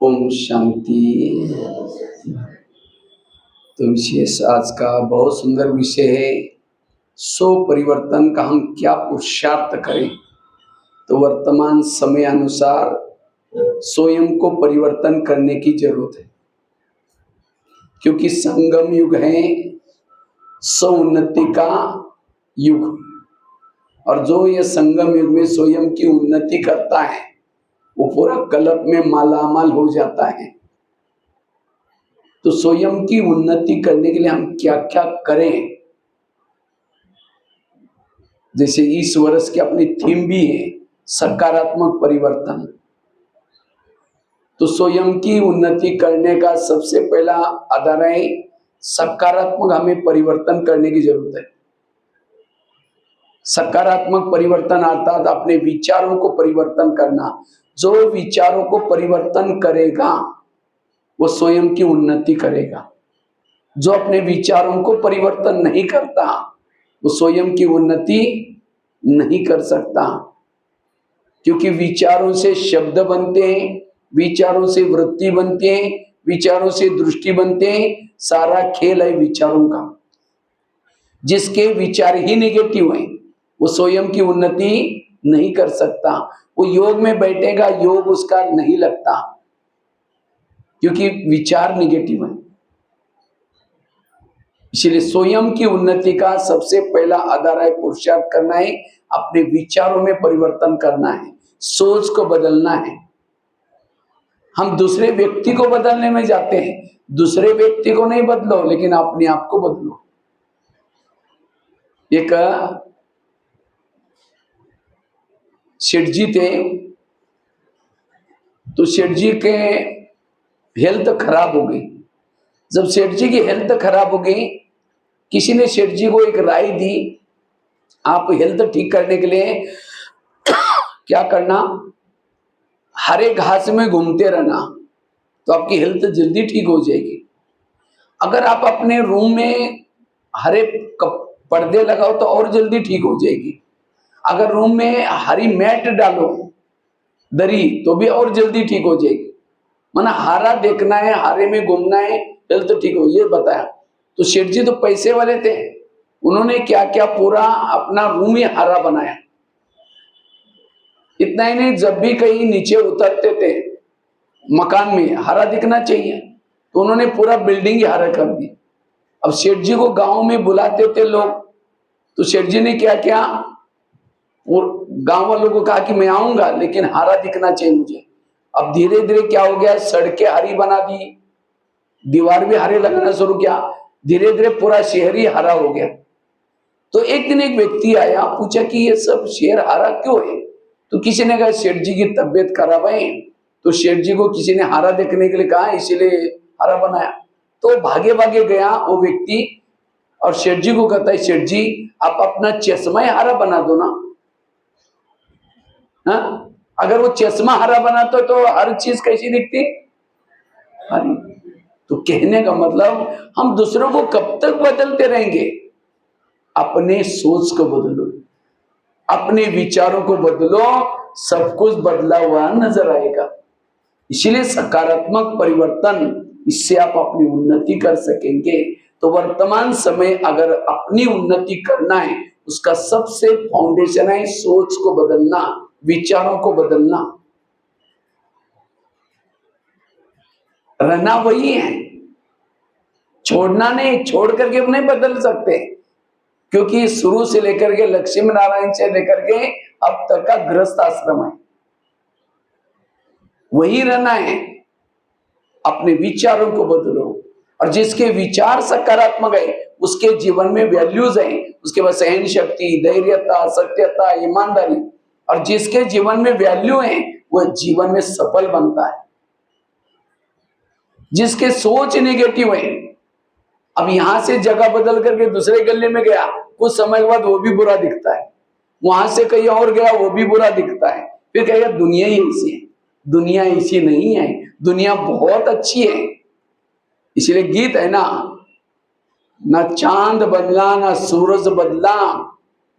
ओम शांति। तो विशेष आज का बहुत सुंदर विषय है, सो परिवर्तन का हम क्या पुरुषार्थ करें। तो वर्तमान समय अनुसार स्वयं को परिवर्तन करने की जरूरत है, क्योंकि संगम युग है, स्वोन्नति का युग। और जो ये संगम युग में स्वयं की उन्नति करता है वो पूरा कल्प में मालामाल हो जाता है। तो स्वयं की उन्नति करने के लिए हम क्या क्या करें, जैसे इस वर्ष की अपनी थीम भी है सकारात्मक परिवर्तन। तो स्वयं की उन्नति करने का सबसे पहला आधार है सकारात्मक, हमें परिवर्तन करने की जरूरत है। सकारात्मक परिवर्तन अर्थात अपने विचारों को परिवर्तन करना। जो विचारों को परिवर्तन करेगा वो स्वयं की उन्नति करेगा। जो अपने विचारों को परिवर्तन नहीं करता वो स्वयं की उन्नति नहीं कर सकता, क्योंकि विचारों से शब्द बनते हैं, विचारों से वृत्ति बनते हैं, विचारों से दृष्टि बनते हैं। सारा खेल है विचारों का। जिसके विचार ही नेगेटिव हैं वो स्वयं की उन्नति नहीं कर सकता। वो योग में बैठेगा, योग उसका नहीं लगता, क्योंकि विचार नेगेटिव है। इसलिए स्वयं की उन्नति का सबसे पहला आधार है पुरुषार्थ करना है, अपने विचारों में परिवर्तन करना है, सोच को बदलना है। हम दूसरे व्यक्ति को बदलने में जाते हैं, दूसरे व्यक्ति को नहीं बदलो लेकिन अपने आप को बदलो। एक सेठ जी थे, तो सेठ जी के हेल्थ खराब हो गई। जब सेठ जी की हेल्थ खराब हो गई, किसी ने सेठ जी को एक राय दी, आप हेल्थ ठीक करने के लिए क्या करना, हरे घास में घूमते रहना तो आपकी हेल्थ जल्दी ठीक हो जाएगी। अगर आप अपने रूम में हरे पर्दे लगाओ तो और जल्दी ठीक हो जाएगी। अगर रूम में हरी मैट डालो, दरी, तो भी और जल्दी ठीक हो जाएगी। माना हरा देखना है, हरे में घूमना है, हेल्थ ठीक हो, ये बताया। तो सेठ जी तो पैसे वाले थे, उन्होंने क्या क्या पूरा अपना रूम ही हरा बनाया। इतना ही नहीं, जब भी कहीं नीचे उतरते थे मकान में हरा दिखना चाहिए, तो उन्होंने पूरा बिल्डिंग ही हरा कर दी। अब सेठ जी को गांव में बुलाते थे लोग, तो सेठ जी ने क्या किया, गांव वालों को कहा कि मैं आऊंगा लेकिन हरा दिखना चाहिए मुझे। अब धीरे धीरे क्या हो गया, सड़कें हरी बना दी, दीवार भी हरे लगाना शुरू किया, धीरे धीरे पूरा शहर ही हरा हो गया। तो एक दिन एक व्यक्ति आया, पूछा कि ये सब शहर हरा क्यों है। तो किसी ने कहा सेठ जी की तबीयत खराब है, तो सेठ जी को किसी ने हरा देखने के लिए कहा, इसीलिए हरा बनाया। तो भागे भागे गया वो व्यक्ति और सेठ जी को कहता है, सेठ जी आप अपना चश्मा ही हरा बना दो ना। हाँ? अगर वो चश्मा हरा बनाता तो हर चीज कैसी दिखती, हरी। तो कहने का मतलब, हम दूसरों को कब तक बदलते रहेंगे। अपने सोच को बदलो, अपने विचारों को बदलो, सब कुछ बदला हुआ नजर आएगा। इसलिए सकारात्मक परिवर्तन, इससे आप अपनी उन्नति कर सकेंगे। तो वर्तमान समय अगर अपनी उन्नति करना है, उसका सबसे फाउंडेशन है सोच को बदलना, विचारों को बदलना। रहना वही है, छोड़ना नहीं, छोड़ करके नहीं बदल सकते, क्योंकि शुरू से लेकर के लक्ष्मी नारायण से लेकर के अब तक का गृहस्थ आश्रम है, वही रहना है। अपने विचारों को बदलो, और जिसके विचार सकारात्मक है उसके जीवन में वैल्यूज है, उसके पास सहन शक्ति, धैर्यता, सत्यता, ईमानदारी। और जिसके जीवन में वैल्यू है वह जीवन में सफल बनता है। जिसके सोच नेगेटिव है, अब यहां से जगह बदल करके दूसरे गले में गया, कुछ समय के बाद वो भी बुरा दिखता है, वहां से कहीं और गया वो भी बुरा दिखता है, फिर कहेगा दुनिया ही ऐसी है। दुनिया ऐसी नहीं है, दुनिया बहुत अच्छी है। इसलिए गीत है ना चांद बदला ना सूरज बदला,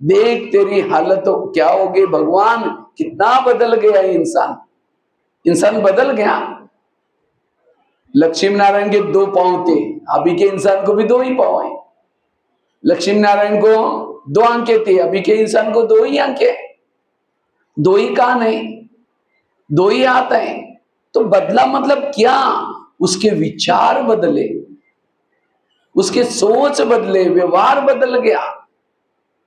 देख तेरी हालत तो क्या हो गई भगवान, कितना बदल गया इंसान। इंसान बदल गया, लक्ष्मी नारायण के 2 पांव थे, अभी के इंसान को भी 2 ही पांव है। लक्ष्मी नारायण को 2 आंखें थे, अभी के इंसान को 2 ही आंखें, 2 ही कान है, 2 ही हाथ है। तो बदला मतलब क्या? उसके विचार बदले, उसके सोच बदले, व्यवहार बदल गया।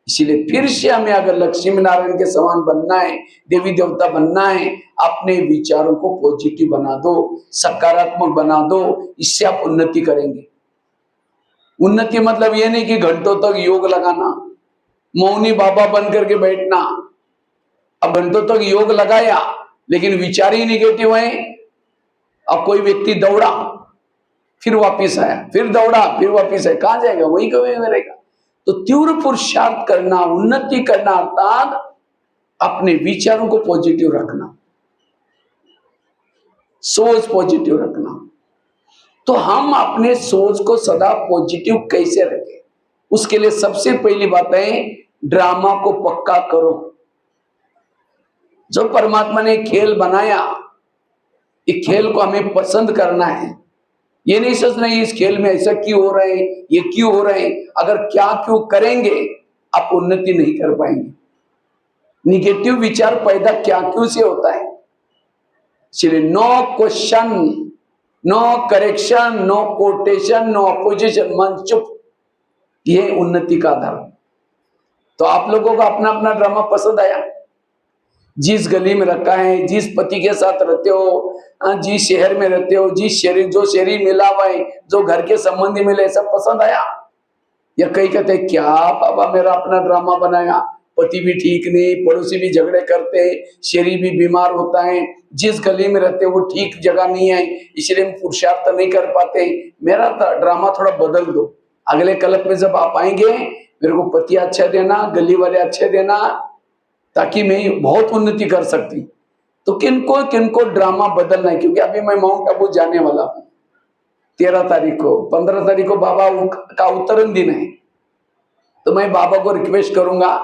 इसीलिए फिर से हमें अगर लक्ष्मी नारायण के समान बनना है, देवी देवता बनना है, अपने विचारों को पॉजिटिव बना दो, सकारात्मक बना दो, इससे आप उन्नति करेंगे। उन्नति मतलब ये नहीं कि घंटों तक योग लगाना, मौनी बाबा बन करके बैठना। अब घंटों तक योग लगाया लेकिन विचार ही निगेटिव है। अब कोई व्यक्ति दौड़ा फिर वापिस आया, फिर दौड़ा फिर वापिस आया, कहां जाएगा? वही कभी रहेगा। तो तीव्र पुरुषार्थ करना, उन्नति करना अर्थात अपने विचारों को पॉजिटिव रखना, सोच पॉजिटिव रखना। तो हम अपने सोच को सदा पॉजिटिव कैसे रखें? उसके लिए सबसे पहली बात है, ड्रामा को पक्का करो। जो परमात्मा ने खेल बनाया, इस खेल को हमें पसंद करना है। ये नहीं सोचना इस खेल में ऐसा क्यों हो रहा है, ये क्यों हो रहा है। अगर क्या क्यों करेंगे आप उन्नति नहीं कर पाएंगे। निगेटिव विचार पैदा क्या क्यों से होता है। इसलिए no question, no correction, no quotation, no opposition, मन चुप, ये उन्नति का आधार। तो आप लोगों को अपना अपना ड्रामा पसंद आया? जिस गली में रखा है, जिस पति के साथ रहते हो, जिस शहर में रहते हो, जिस शहरी, जो शहरी मिला हुआ है, जो घर के संबंधी मिले, सब पसंद आया? या कई कहते क्या बाबा मेरा अपना ड्रामा बनाया, पति भी ठीक नहीं, पड़ोसी भी झगड़े करते, शहरी भी बीमार होता है, जिस गली में रहते वो ठीक जगह नहीं है, इसलिए हम पुरुषार्थ नहीं कर पाते, मेरा ड्रामा थोड़ा बदल दो। अगले कल्प में जब आप आएंगे, मेरे को पति अच्छा देना, गली वाले अच्छे देना, ताकि मैं बहुत उन्नति कर सकती। तो किनको किनको ड्रामा बदलना है, क्योंकि अभी मैं माउंट आबू जाने वाला हूं 13 तारीख को, 15 तारीख को बाबा का उत्तरण दिन है। तो मैं बाबा को रिक्वेस्ट करूंगा,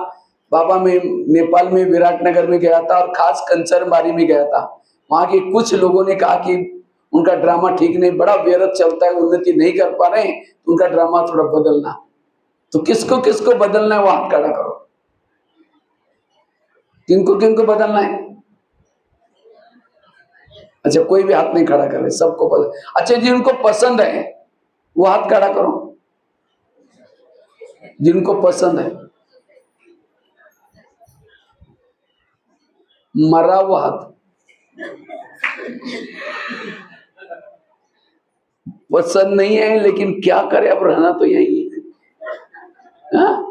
बाबा मैं नेपाल में विराटनगर में गया था और खास कंचनबारी में गया था। वहां के कुछ लोगों ने कहा कि उनका ड्रामा ठीक नहीं, बड़ा व्यर्थ चलता है, उन्नति नहीं कर पा रहे, तो उनका ड्रामा थोड़ा बदलना। तो किसको किसको बदलना है वो हाथ खड़ा करो। किनको किनको बदलना है? अच्छा, कोई भी हाथ नहीं खड़ा करे, सबको पसंद। अच्छा, जिनको पसंद है वो हाथ खड़ा करो, जिनको पसंद है। मरा वो हाथ। पसंद नहीं है लेकिन क्या करे, अब रहना तो यही है। हाँ?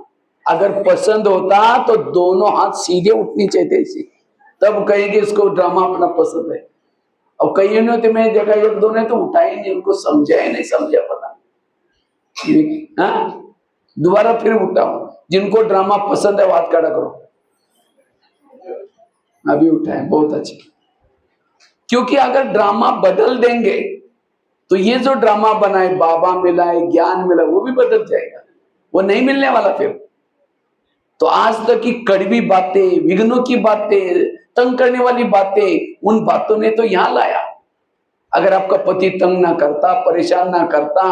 अगर पसंद होता तो दोनों हाथ सीधे उठनी चाहिए थी, तब कहेंगे इसको ड्रामा अपना पसंद है। और कई ने तो मैं देखा, एक दो ने तो उठाया ही नहीं, उनको समझा ही नहीं, समझा पता नहीं। हाँ? दोबारा फिर उठाओ, जिनको ड्रामा पसंद है वो हाथ खड़ा करो। अभी उठाए, बहुत अच्छे। क्योंकि अगर ड्रामा बदल देंगे तो ये जो ड्रामा बनाए, बाबा मिला है, ज्ञान मिला, वो भी बदल जाएगा, वो नहीं मिलने वाला फिर। तो आज तक की कड़वी बातें, विघ्नों की बातें, तंग करने वाली बातें, उन बातों ने तो यहां लाया। अगर आपका पति तंग ना करता, परेशान ना करता,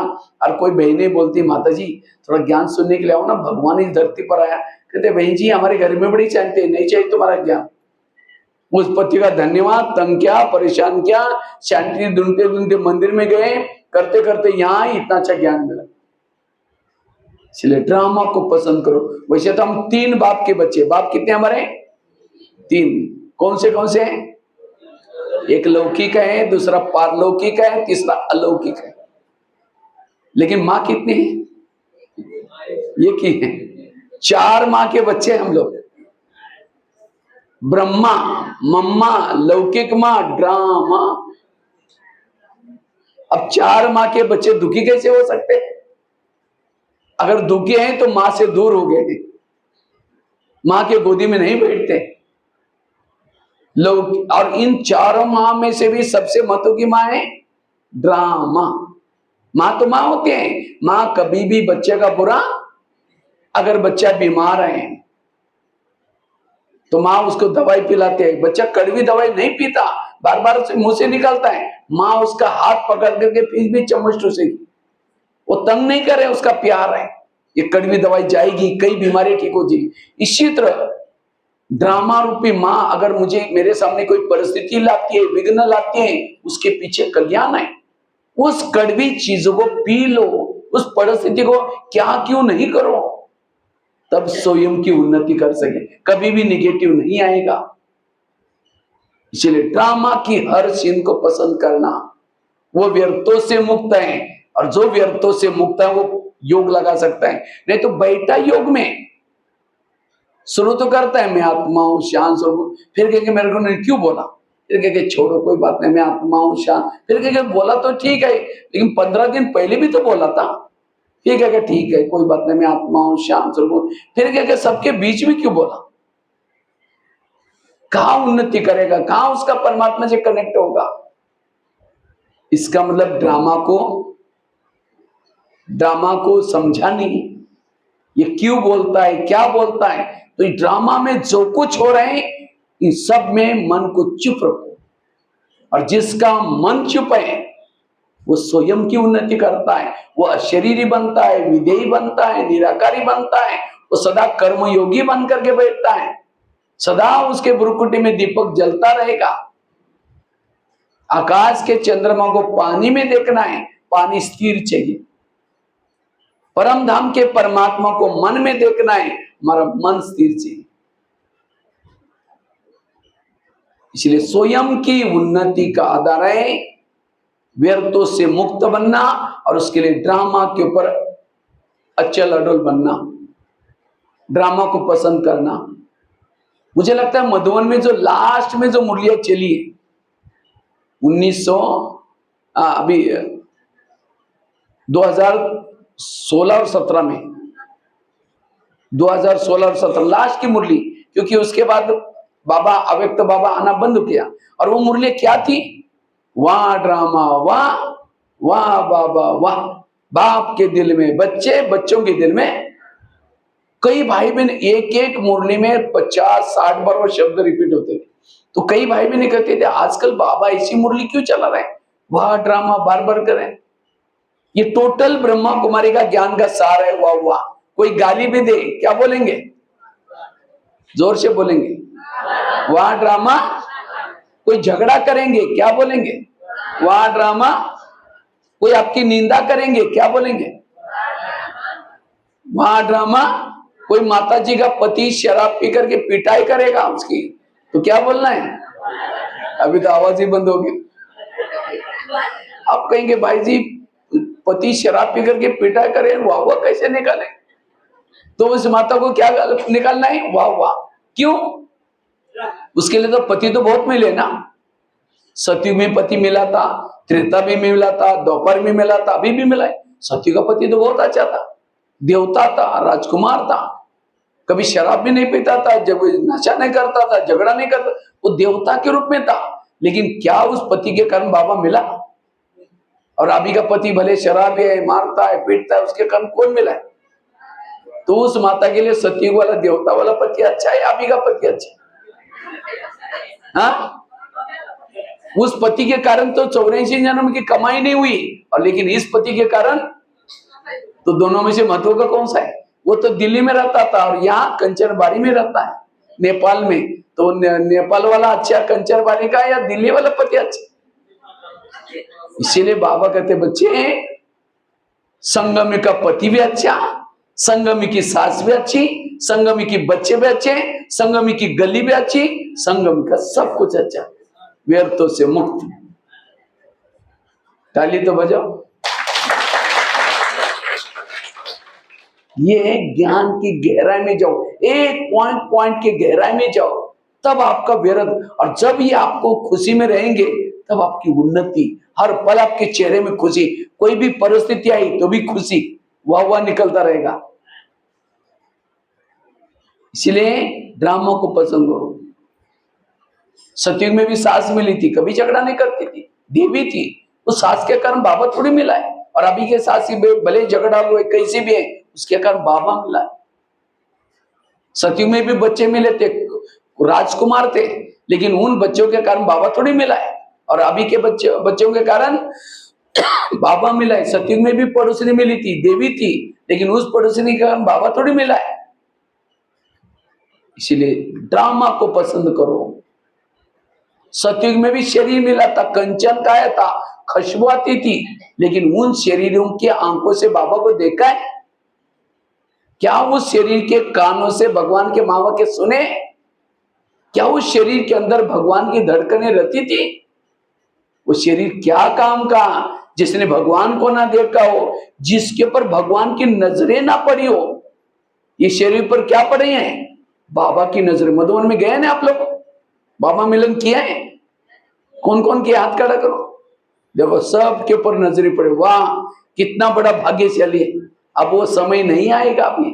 और कोई बहनें बोलती माता जी थोड़ा ज्ञान सुनने के लिए आओ ना, भगवान इस धरती पर आया, कहते बहन जी हमारे घर में बड़ी शांति है, नहीं चाहिए तुम्हारा ज्ञान। उस पति का धन्यवाद, तंग क्या, परेशान क्या, शांति ढूंढते ढूंढते मंदिर में गए, करते करते यहाँ ही इतना अच्छा ज्ञान मिला। इसलिए ड्रामा को पसंद करो। वैसे तो हम 3 बाप के बच्चे, बाप कितने हमारे? 3। कौन से हैं? एक लौकिक है, दूसरा पारलौकिक है, तीसरा अलौकिक है। लेकिन माँ कितनी है? एक ही है। 4 माँ के बच्चे हम लोग, ब्रह्मा, मम्मा, लौकिक माँ, ड्रामा। अब 4 माँ के बच्चे दुखी कैसे हो सकते हैं? अगर दुखी हैं तो माँ से दूर हो गए, माँ के गोदी में नहीं बैठते लोग। और इन 4 माँ में से भी सबसे महत्व की माँ है ड्रामा। माँ तो माँ होती है, माँ कभी भी बच्चे का बुरा, अगर बच्चा बीमार है तो माँ उसको दवाई पिलाती है। बच्चा कड़वी दवाई नहीं पीता, बार बार उसे मुंह से निकलता है, माँ उसका हाथ पकड़ करके फिर भी चम्मच टूसेगी। वो तंग नहीं करे, उसका प्यार है। ये कड़वी दवाई जाएगी, कई बीमारी ठीक हो जाएगी। इसी तरह ड्रामा रूपी माँ अगर मुझे मेरे सामने कोई परिस्थिति लाती है, विघ्न लाती है, उसके पीछे कल्याण है। उस कड़वी चीजों को पी लो, उस परिस्थिति को क्या क्यों नहीं करो, तब स्वयं की उन्नति कर सके, कभी भी निगेटिव नहीं आएगा। इसलिए ड्रामा की हर सीन को पसंद करना, वो व्यर्थों से मुक्त है, और जो व्यर्थों से मुक्त है वो योग लगा सकता है। नहीं तो बैठा योग में शुरू तो करता है मैं आत्मा हूं, शांत स्वरूप, फिर कहेंगे मेरे को नहीं क्यों बोला, फिर कहेंगे छोड़ो कोई बात नहीं मैं आत्मा हूं शांत, फिर कहेंगे बोला तो ठीक है लेकिन 15 दिन पहले भी तो बोला था, फिर कहेंगे ठीक है कोई बात नहीं मैं आत्मा हूं शांत स्वरूप, फिर कहेंगे सबके बीच में क्यों बोला। कहां उन्नति करेगा, कहां उसका परमात्मा से कनेक्ट होगा। इसका मतलब ड्रामा को समझा नहीं, ये क्यों बोलता है, क्या बोलता है। तो इस ड्रामा में जो कुछ हो रहे हैं इन सब में मन को चुप रखो, और जिसका मन चुप है वो स्वयं की उन्नति करता है, वो अशरीरी बनता है, विधेयी बनता है, निराकारी बनता है, वो सदा कर्मयोगी बन करके बैठता है, सदा उसके भ्रुकुटी में दीपक जलता रहेगा। आकाश के चंद्रमा को पानी में देखना है, पानी स्थिर चाहिए। परम धाम के परमात्मा को मन में देखना है, हमारा मन स्थिर चाहिए। इसलिए स्वयं की उन्नति का आधार है व्यर्थों से मुक्त बनना, और उसके लिए ड्रामा के ऊपर अचल अडोल बनना, ड्रामा को पसंद करना। मुझे लगता है मधुबन में जो लास्ट में जो मुरलियां चली है 2016 और 17 में, 2016 और 17 लास्ट की मुरली, क्योंकि उसके बाद बाबा अव्यक्त बाबा आना बंद किया। और वो मुरली क्या थी, वाह ड्रामा वाह, वाह बाबा वाह, बाप के दिल में बच्चे, बच्चों के दिल में। कई भाई बहन एक एक मुरली में 50-60 बार वो शब्द रिपीट होते थे। तो कई भाई बहन कहते थे आजकल बाबा इसी मुरली क्यों चला रहे हैं, वाह ड्रामा बार बार करें। ये टोटल ब्रह्मा कुमारी का ज्ञान का सार है, वाह वाह। कोई गाली भी दे क्या बोलेंगे, जोर से बोलेंगे वाह ड्रामा। कोई झगड़ा करेंगे क्या बोलेंगे, वाह ड्रामा। कोई आपकी निंदा करेंगे क्या बोलेंगे, वाह ड्रामा। कोई माता जी का पति शराब पी करके पिटाई करेगा उसकी, तो क्या बोलना है, अभी तो आवाज ही बंद होगी। आप कहेंगे भाई जी पति शराब पी करके पिटाई करे, वाह वाह कैसे निकाले, तो उस माता को क्या निकालना है, वाह वाह। क्यों, उसके लिए तो पति तो बहुत मिले ना। सतयुग में पति मिला था, त्रेता भी मिला था, द्वापर में मिला था, अभी भी मिला है। सतयुग का पति तो बहुत अच्छा था, देवता था, राजकुमार था, कभी शराब भी नहीं पीता था, जब नशा नहीं करता था, झगड़ा नहीं करता, वो देवता के रूप में था। लेकिन क्या उस पति के कारण बाबा मिला। और अभी का पति भले शराब है, मारता है, पीटता है, उसके कारण कौन मिला है। तो उस माता के लिए सतयुग वाला देवता वाला पति अच्छा है, अभी का पति अच्छा है। हाँ? उस पति के कारण तो 84 जन्म की कमाई नहीं हुई, और लेकिन इस पति के कारण तो दोनों में से महत्व का कौन सा है। वो तो दिल्ली में रहता था और यहाँ कंचनबाड़ी में रहता है नेपाल में। तो नेपाल वाला अच्छा कंचनबाड़ी का, या दिल्ली वाला पति अच्छा। इसीलिए बाबा कहते बच्चे संगमी का पति भी अच्छा, संगमी की सास भी अच्छी, संगमी की बच्चे भी अच्छे, संगमी की गली भी अच्छी, संगम का सब कुछ अच्छा, व्यर्थों से मुक्त। ताली तो बजाओ। ये ज्ञान की गहराई में जाओ, एक पॉइंट के गहराई में जाओ, तब आपका व्यर्थ। और जब ये आपको खुशी में रहेंगे तब आपकी उन्नति, हर पल आपके चेहरे में खुशी, कोई भी परिस्थिति आई तो भी खुशी, वाह वाह निकलता रहेगा। इसलिए ड्रामा को पसंद करो। सतयुग में भी सास मिली थी, कभी झगड़ा नहीं करती थी, देवी थी, उस सास के कारण बाबा थोड़ी मिला है। और अभी के सास भले झगड़ा हुए कैसे भी है, उसके कारण बाबा मिला है। सतयुग में भी बच्चे मिले थे, राजकुमार थे, लेकिन उन बच्चों के कारण बाबा थोड़ी मिला है। और अभी के बच्चों के कारण बाबा मिला है। सतयुग में भी पड़ोसनी मिली थी, देवी थी, लेकिन उस पड़ोसनी के कारण बाबा थोड़ी मिला है। इसीलिए ड्रामा को पसंद करो। सतयुग में भी शरीर मिला था, कंचन का था, खुशबू आती थी, लेकिन उन शरीरों की आंखों से बाबा को देखा है क्या? उस शरीर के कानों से भगवान के मामा के सुने? क्या उस शरीर के अंदर भगवान की धड़कनें रहती थी? वो शरीर क्या काम का? जिसने भगवान को ना देखा हो, जिसके ऊपर भगवान की नजरें ना पड़ी हो। ये शरीर पर क्या पड़ी है? बाबा की नजर। मधुबन में गए ना आप लोग? बाबा मिलन किया है? कौन कौन के हाथ खड़ा करो, देखो सबके ऊपर नजरें पड़े। वाह, कितना बड़ा भाग्यशाली है। अब वो समय नहीं आएगा अभी।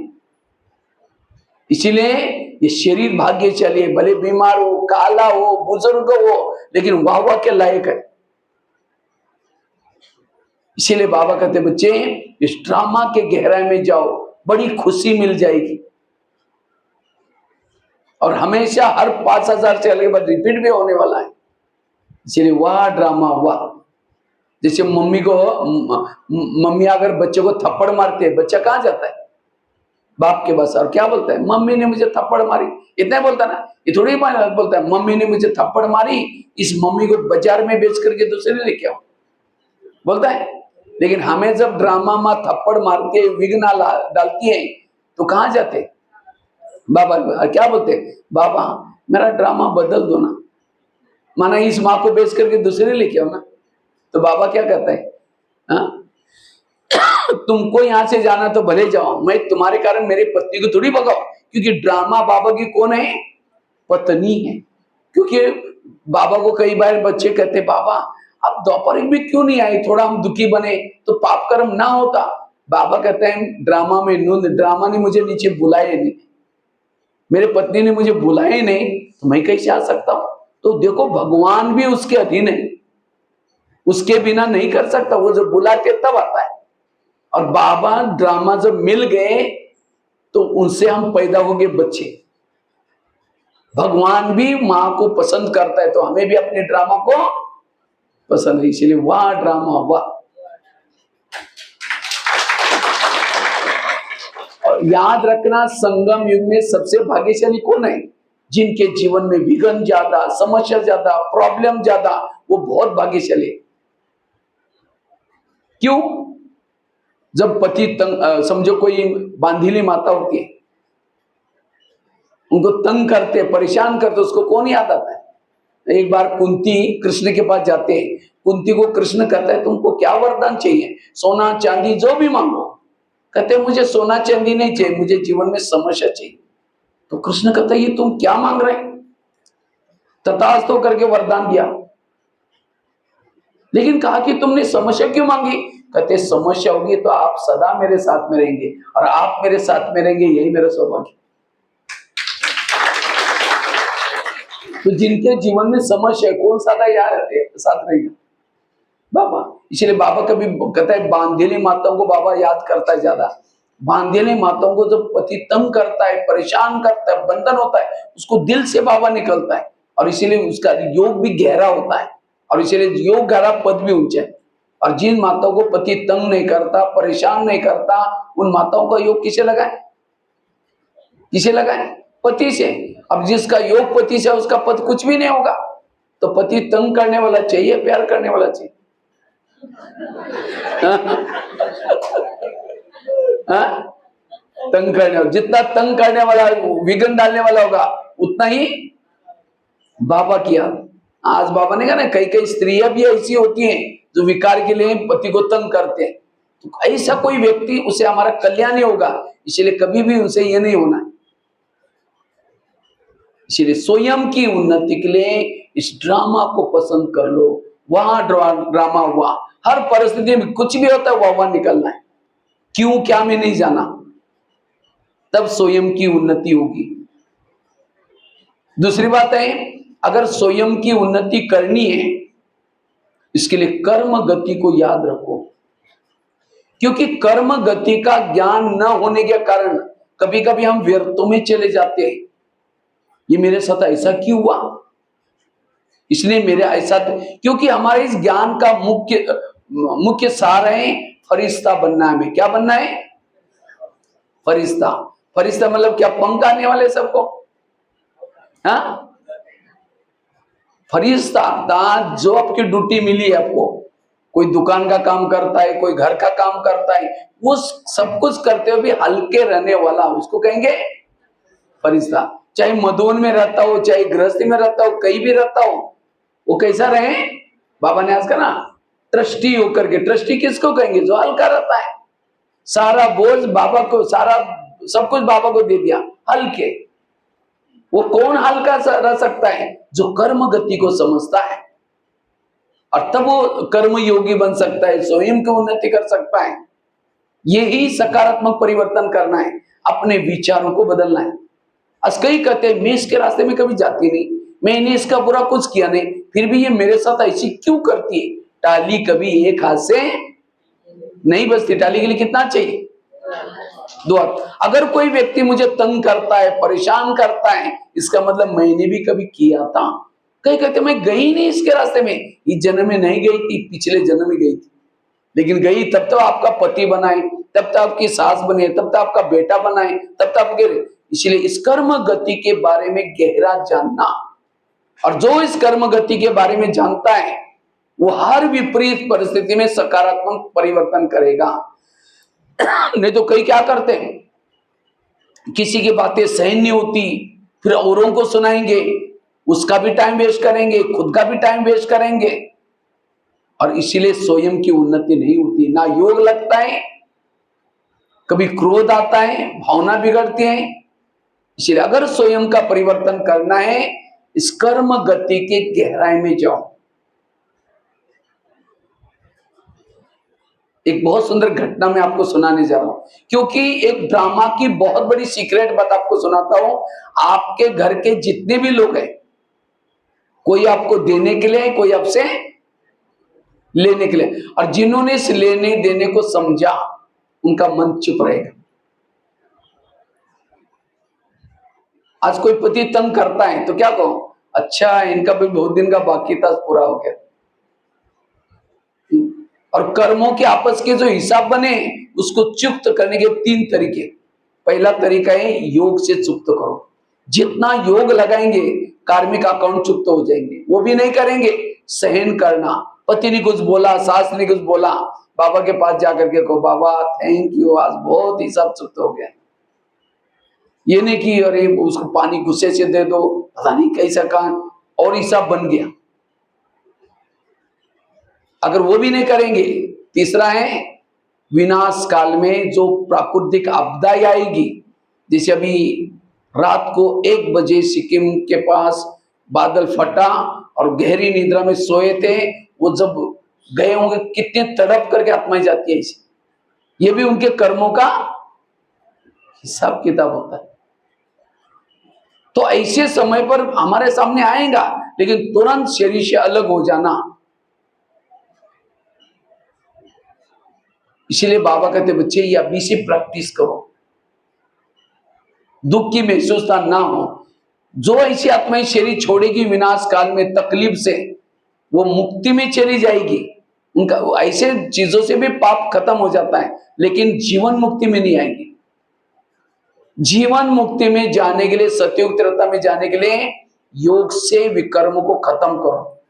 इसीलिए ये शरीर भाग्यशाली है, भले बीमार हो, काला हो, बुजुर्ग हो, लेकिन वाह वाह के लायक है। इसीलिए बाबा कहते बच्चे इस ड्रामा के गहराई में जाओ, बड़ी खुशी मिल जाएगी। और हमेशा हर 5000 से अलग बार रिपीट भी होने वाला है। इसलिए वाह ड्रामा वाह। जैसे मम्मी को, मम्मी अगर बच्चे को थप्पड़ मारते है, बच्चा कहाँ जाता है? बाप के पास। और क्या बोलता है? मम्मी ने मुझे थप्पड़ मारी। इतना बोलता ना, ये थोड़ी बोलता है मम्मी ने मुझे थप्पड़ मारी, इस मम्मी को बाजार में बेच करके दूसरे लेके आओ, बोलता है। लेकिन हमें जब ड्रामा में थप्पड़ मार के विघ्न डालती है तो कहाँ जाते? बाबा क्या बोलते? बाबा मेरा ड्रामा बदल दो ना, माना इस माँ को बेच करके दूसरे लेके आओ ना। तो बाबा क्या कहता है? हाँ? तुमको यहां से जाना तो भले जाओ, मैं तुम्हारे कारण मेरी पत्नी को थोड़ी भगाओ, क्योंकि ड्रामा बाबा की कौन है? पत्नी है। क्योंकि बाबा को कई बार बच्चे कहते बाबा अब दोपहर भी क्यों नहीं आई, थोड़ा हम दुखी बने तो पाप कर्म ना होता। बाबा कहते हैं ड्रामा ने मुझे नीचे बुलाया नहीं, मेरे पत्नी ने मुझे बुलाया नहीं, तो मैं कैसे आ सकता हूं? तो देखो भगवान भी उसके अधीन है, उसके बिना नहीं कर सकता, वो जब बुलाते तब आता है। और बाबा ड्रामा जब मिल गए तो उनसे हम पैदा हो गए बच्चे। भगवान भी माँ को पसंद करता है, तो हमें भी अपने ड्रामा को पसंद है। इसलिए वाह ड्रामा वाह। और याद रखना, संगम युग में सबसे भाग्यशाली कौन है? जिनके जीवन में विघ्न ज्यादा, समस्या ज्यादा, प्रॉब्लम ज्यादा, वो बहुत भाग्यशाली। क्यों? जब पति तंग, समझो कोई बांधीली माता होती है, उनको तंग करते, परेशान करते, उसको कौन याद आता है? एक बार कुंती कृष्ण के पास जाते हैं, कुंती को कृष्ण कहता है तुमको क्या वरदान चाहिए? सोना चांदी जो भी मांगो। कहते मुझे सोना चांदी नहीं चाहिए, मुझे जीवन में समस्या चाहिए। तो कृष्ण कहता है ये तुम क्या मांग रहे? तथास्तु करके वरदान दिया, लेकिन कहा कि तुमने समस्या क्यों मांगी? कहते समस्या होगी तो आप सदा मेरे साथ में रहेंगे, और आप मेरे साथ में रहेंगे, यही मेरा सौभाग्य। तो जिनके जीवन में समस्या है, कौन सदा यार साथ रहेगा? बाबा। इसलिए बाबा कभी कहता है बांधेली माताओं को बाबा याद करता है ज्यादा। बांधेली माताओं को जब पति तंग करता है, परेशान करता है, बंधन होता है, उसको दिल से बाबा निकलता है, और इसीलिए उसका योग भी गहरा होता है, और इसीलिए योग गहरा पद भी ऊंचा है। और जिन माताओं को पति तंग नहीं करता, परेशान नहीं करता, उन माताओं का योग किसे लगा है? किसे लगा है? पति से। अब जिसका योग पति से, उसका पद कुछ भी नहीं होगा। तो पति तंग करने वाला चाहिए, प्यार करने वाला चाहिए? तंग करने वाला, जितना तंग करने वाला, विघ्न डालने वाला होगा, उतना ही बाबा किया। आज बाबा ने कहा ना, कई कई स्त्रियां भी ऐसी होती हैं जो विकार के लिए पति को तंग करते हैं। तो ऐसा कोई व्यक्ति, उसे हमारा कल्याण ही होगा। इसलिए कभी भी उसे ये नहीं होना है। इसलिए स्वयं की उन्नति के लिए इस ड्रामा को पसंद कर लो। वहां ड्रामा हुआ, हर परिस्थिति में कुछ भी होता है वहां निकलना है। क्यों क्या में नहीं जाना, तब स्वयं की उन्नति होगी। दूसरी बात है, अगर स्वयं की उन्नति करनी है, इसके लिए कर्म गति को याद रखो। क्योंकि कर्म गति का ज्ञान न होने के कारण कभी कभी हम व्यर्थों में चले जाते हैं। ये मेरे साथ ऐसा क्यों हुआ, इसलिए मेरे ऐसा, क्योंकि हमारे इस ज्ञान का मुख्य सार है फरिश्ता बनना है। हमें क्या बनना है? फरिश्ता। फरिश्ता मतलब क्या? पंख आने वाले सबको, हाँ? फरिश्ता अर्थात जो आपकी ड्यूटी मिली है आपको, कोई दुकान का काम करता है, कोई घर का काम करता है, वो सब कुछ करते हुए भी हल्के रहने वाला, उसको कहेंगे फरिश्ता। चाहे मधुवन में रहता हो, चाहे गृहस्थी में रहता हो, कहीं भी रहता हो, वो कैसा रहे? बाबा ने आज कहा ना, ट्रस्टी होकर के। ट्रस्टी किसको कहेंगे? जो हल्का रहता है, सारा बोझ बाबा को, सारा सब कुछ बाबा को दे दिया, हल्के। वो कौन हल्का रह सकता है? जो कर्म गति को समझता है, और तब वो कर्म योगी बन सकता है, स्वयं की उन्नति कर सकता है। यही सकारात्मक परिवर्तन करना है, अपने विचारों को बदलना है। आज कई कहते हैं मैं इसके रास्ते में कभी जाती नहीं, मैंने इसका बुरा कुछ किया नहीं, फिर भी ये मेरे साथ ऐसी क्यों करती है? टाली कभी एक हाथ से नहीं बजती, टाली के लिए कितना चाहिए? दो हाथ। अगर कोई व्यक्ति मुझे तंग करता है, परेशान करता है, इसका मतलब मैंने भी कभी किया था। कई कहते मैं गई नहीं इसके रास्ते में, इस जन्म में नहीं गई थी, पिछले जन्म में गई थी, लेकिन गई तब तो आपका पति बनाए, तब तो आपकी सास बने, तब तो आपका बेटा बनाए, तब तो आपके। इसलिए इस कर्म गति के बारे में गहरा जानना, और जो इस कर्म गति के बारे में जानता है वो हर विपरीत परिस्थिति में सकारात्मक परिवर्तन करेगा। नहीं तो कई क्या करते हैं, किसी की बातें सहन नहीं होती, फिर औरों को सुनाएंगे, उसका भी टाइम वेस्ट करेंगे, खुद का भी टाइम वेस्ट करेंगे, और इसीलिए स्वयं की उन्नति नहीं होती, ना योग लगता है, कभी क्रोध आता है, भावना बिगड़ती है। इसलिए अगर स्वयं का परिवर्तन करना है, इस कर्म गति के गहराई में जाओ। एक बहुत सुंदर घटना मैं आपको सुनाने जा रहा हूं, क्योंकि एक ड्रामा की बहुत बड़ी सीक्रेट बात आपको सुनाता हूं। आपके घर के जितने भी लोग हैं, कोई आपको देने के लिए है, कोई आपसे लेने के लिए, और जिन्होंने इस लेने देने को समझा उनका मन चुप रहेगा। आज कोई पति तंग करता है तो क्या कहो? अच्छा, इनका भी बहुत दिन का बाकी था, पूरा हो गया। और कर्मों के आपस के जो हिसाब बने, उसको चुक्त करने के 3 तरीके। पहला तरीका है योग से चुक्त करो। जितना योग लगाएंगे कार्मिक अकाउंट चुक्त हो जाएंगे। वो भी नहीं करेंगे, सहन करना। पति ने कुछ बोला, सास ने कुछ बोला, बाबा के पास जाकर के कहो, बाबा थैंक यू, आज बहुत हिसाब चुक्त हो गया। ये नहीं कि अरे उसको पानी गुस्से से दे दो, पता नहीं कैसा काम, और हिसाब बन गया। अगर वो भी नहीं करेंगे, तीसरा है विनाश काल में जो प्राकृतिक आपदा आएगी, जैसे अभी रात को 1 बजे सिक्किम के पास बादल फटा और गहरी निद्रा में सोए थे, वो जब गए होंगे कितने तड़प करके आत्माएं जाती है। इसे ये भी उनके कर्मों का हिसाब किताब होता है। तो ऐसे समय पर हमारे सामने आएगा, लेकिन तुरंत शरीर से अलग हो जाना। इसीलिए बाबा कहते बच्चे ये अभी से प्रैक्टिस करो, दुख की महसूसता ना हो। जो ऐसी आत्माएं शरीर छोड़ेगी विनाश काल में तकलीफ से, वो मुक्ति में चली जाएगी। उनका ऐसे चीजों से भी पाप खत्म हो जाता है, लेकिन जीवन मुक्ति में नहीं आएगी। जीवन मुक्ति में जाने के लिए, सतयुग त्रेता में जाने के लिए योग से विकर्म को खत्म करो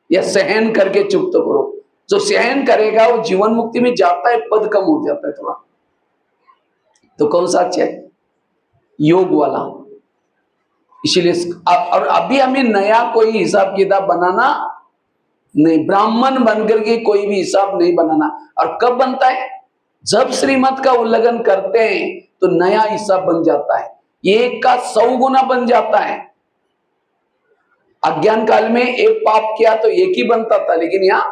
या सहन करके चुप्त करो। जो सहन करेगा वो जीवन मुक्ति में जाता है, पद कम हो जाता है थोड़ा। तो कौन सा अच्छा है? योग वाला। इसीलिए और अभी हमें नया कोई हिसाब किताब बनाना नहीं, ब्राह्मण बनकर के कोई भी हिसाब नहीं बनाना। और कब बनता है? जब श्रीमत का उल्लंघन करते हैं तो नया हिसाब बन जाता है, 1 का 100 गुना बन जाता है। अज्ञान काल में 1 पाप किया तो 1 ही बनता था, लेकिन यहां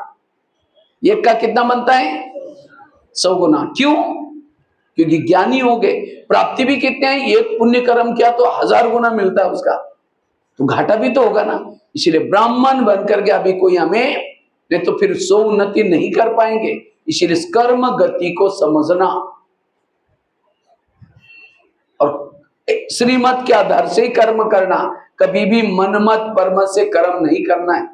1 का कितना बनता है? 100 गुना। क्यों? क्योंकि ज्ञानी हो गए। प्राप्ति भी कितने हैं? 1 पुण्य कर्म किया तो 1000 गुना मिलता है उसका, तो घाटा भी तो होगा ना। इसलिए ब्राह्मण बनकर के अभी कोई हमें, नहीं तो फिर 100 उन्नति नहीं कर पाएंगे। इसलिए कर्म गति को समझना। और श्रीमत के आधार से ही कर्म करना, कभी भी मनमत परमत से कर्म नहीं करना है।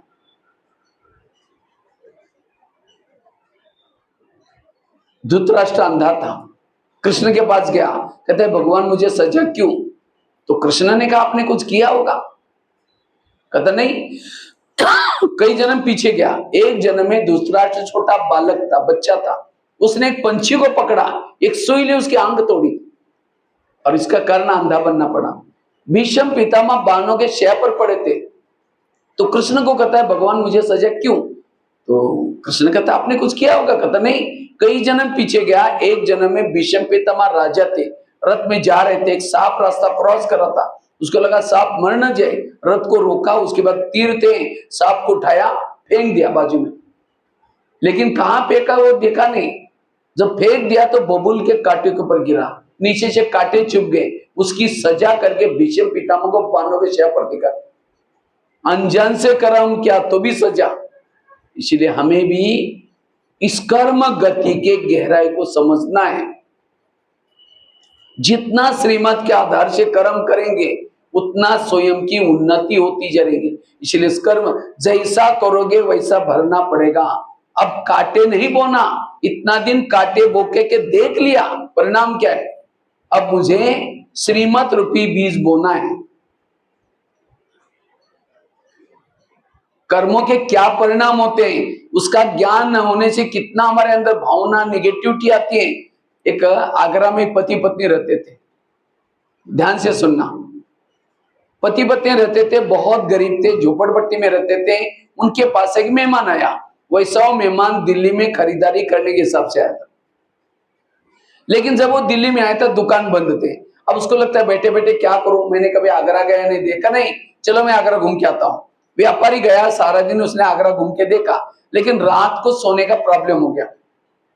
धृतराष्ट्र अंधा था, कृष्ण के पास गया, कहते हैं भगवान मुझे सजा क्यों? तो कृष्ण ने कहा आपने कुछ किया होगा। कहता नहीं, कई जन्म पीछे गया, एक जन्म में धृतराष्ट्र छोटा बालक था, बच्चा था, उसने एक पंछी को पकड़ा, एक सुई ने उसकी आंख तोड़ी और इसका कारण अंधा बनना पड़ा। भीष्म पितामह बाणों के शय पर पड़े थे, तो कृष्ण को कहता है भगवान मुझे सजा क्यों? तो कृष्ण कहता आपने कुछ किया होगा। कहता नहीं, कई जन्म पीछे गया, एक जन्म में भीष्म पितामह राजा थे, रथ में जा रहे थे, एक सांप रास्ता क्रॉस कर रहा था, उसको लगा सांप मर न जाए, रथ को रोका, उसके बाद तीर थे, सांप को उठाया, फेंक दिया बाजू में, लेकिन कहां फेंका वो देखा नहीं। जब फेंक दिया तो बबूल के कांटे के ऊपर गिरा, नीचे से कांटे चुभ गए, उसकी सजा करके भीष्म पितामह को बाणों के शय पर दिखा। अनजान से कर्म किया तो भी सजा। इसलिए हमें भी इस कर्म गति के गहराई को समझना है। जितना श्रीमत के आधार से कर्म करेंगे उतना स्वयं की उन्नति होती जाएगी। इसलिए इस कर्म जैसा करोगे वैसा भरना पड़ेगा। अब कांटे नहीं बोना, इतना दिन कांटे बोके के देख लिया, परिणाम क्या है? अब मुझे श्रीमत रूपी बीज बोना है। कर्मों के क्या परिणाम होते हैं उसका ज्ञान न होने से कितना हमारे अंदर भावना नेगेटिविटी आती है। एक आगरा में एक पति पत्नी रहते थे, ध्यान से सुनना, पति पत्नी रहते थे, बहुत गरीब थे, झोपड़पट्टी में रहते थे। उनके पास एक मेहमान आया, वैसा मेहमान दिल्ली में खरीदारी करने के हिसाब से आया था, लेकिन जब वो दिल्ली में आया था दुकान बंद थे। अब उसको लगता है बैठे बैठे क्या करूं, मैंने कभी आगरा गया नहीं, देखा नहीं, चलो मैं आगरा घूम के आता हूं। व्यापारी गया, सारा दिन उसने आगरा घूम के देखा, लेकिन रात को सोने का प्रॉब्लम हो गया,